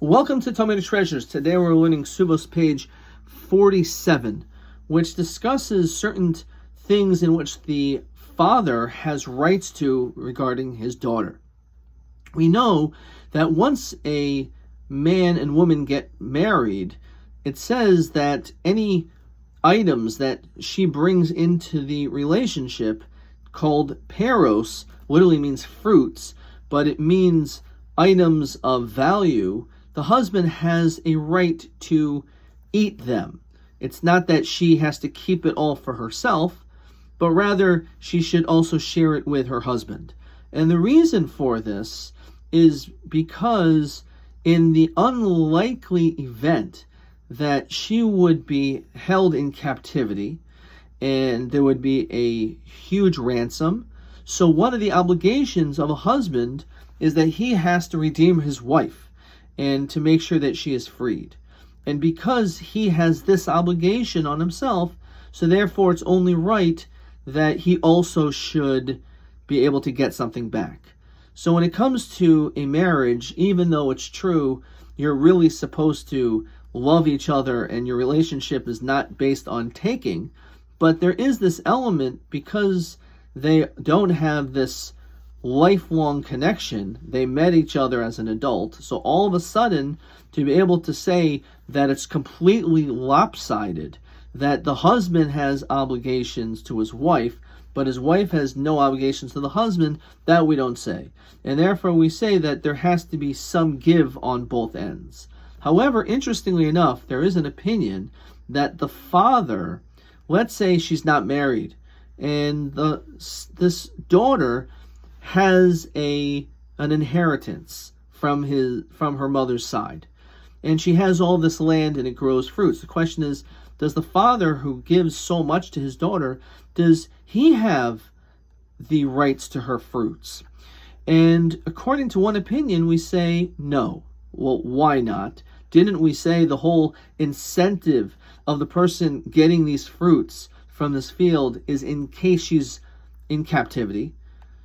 Welcome to Talmudic Treasures. Today we're learning Ketubot page 47, which discusses certain things in which the father has rights to regarding his daughter. We know that once a man and woman get married, it says that any items that she brings into the relationship, called peros, literally means fruits, but it means items of value, the husband has a right to eat them. It's not that she has to keep it all for herself, but rather she should also share it with her husband. And the reason for this is because in the unlikely event that she would be held in captivity and there would be a huge ransom, so one of the obligations of a husband is that he has to redeem his wife and to make sure that she is freed. And because he has this obligation on himself, so therefore it's only right that he also should be able to get something back. So when it comes to a marriage, even though it's true, you're really supposed to love each other and your relationship is not based on taking, but there is this element because they don't have this lifelong connection. They met each other as an adult. So all of a sudden, to be able to say that it's completely lopsided, that the husband has obligations to his wife, but his wife has no obligations to the husband, that we don't say. And therefore we say that there has to be some give on both ends. However, interestingly enough, there is an opinion that the father, let's say she's not married, and this daughter has an inheritance from her mother's side, and she has all this land and it grows fruits. The question is, does the father who gives so much to his daughter, does he have the rights to her fruits? And according to one opinion, we say no. Well, why not? Didn't we say the whole incentive of the person getting these fruits from this field is in case she's in captivity?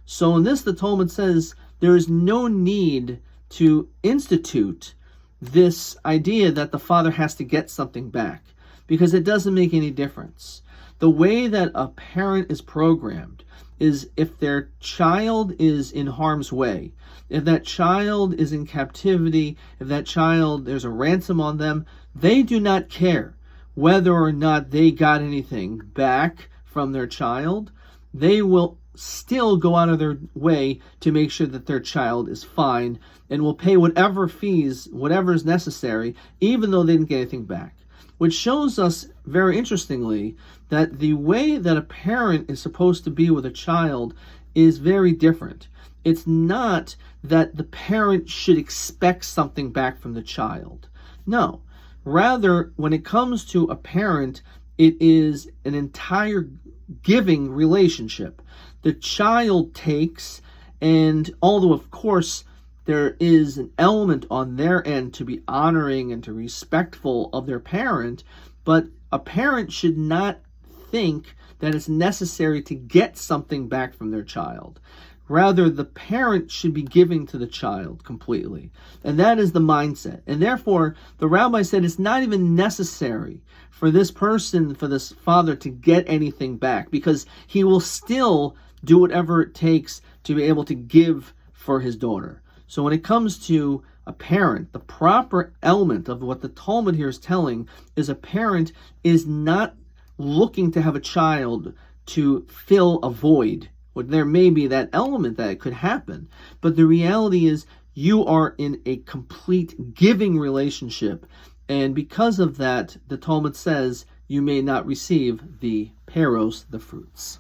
So in this, the Talmud says there is no need to institute this idea that the father has to get something back, because it doesn't make any difference. The way that a parent is programmed is if their child is in harm's way, if that child is in captivity, if that child, there's a ransom on them, they do not care whether or not they got anything back from their child. They will still go out of their way to make sure that their child is fine and will pay whatever fees, whatever is necessary, even though they didn't get anything back. Which shows us, very interestingly, that the way that a parent is supposed to be with a child is very different. It's not that the parent should expect something back from the child. No. Rather, when it comes to a parent, it is an entire giving relationship. The child takes, and although of course there is an element on their end to be honoring and to be respectful of their parent, but a parent should not think that it's necessary to get something back from their child. Rather, the parent should be giving to the child completely. And that is the mindset. And therefore, the rabbi said it's not even necessary for this person, for this father, to get anything back, because he will still do whatever it takes to be able to give for his daughter. So when it comes to a parent, the proper element of what the Talmud here is telling is a parent is not looking to have a child to fill a void. There may be that element that it could happen, but the reality is you are in a complete giving relationship, and because of that, the Talmud says you may not receive the peros, the fruits.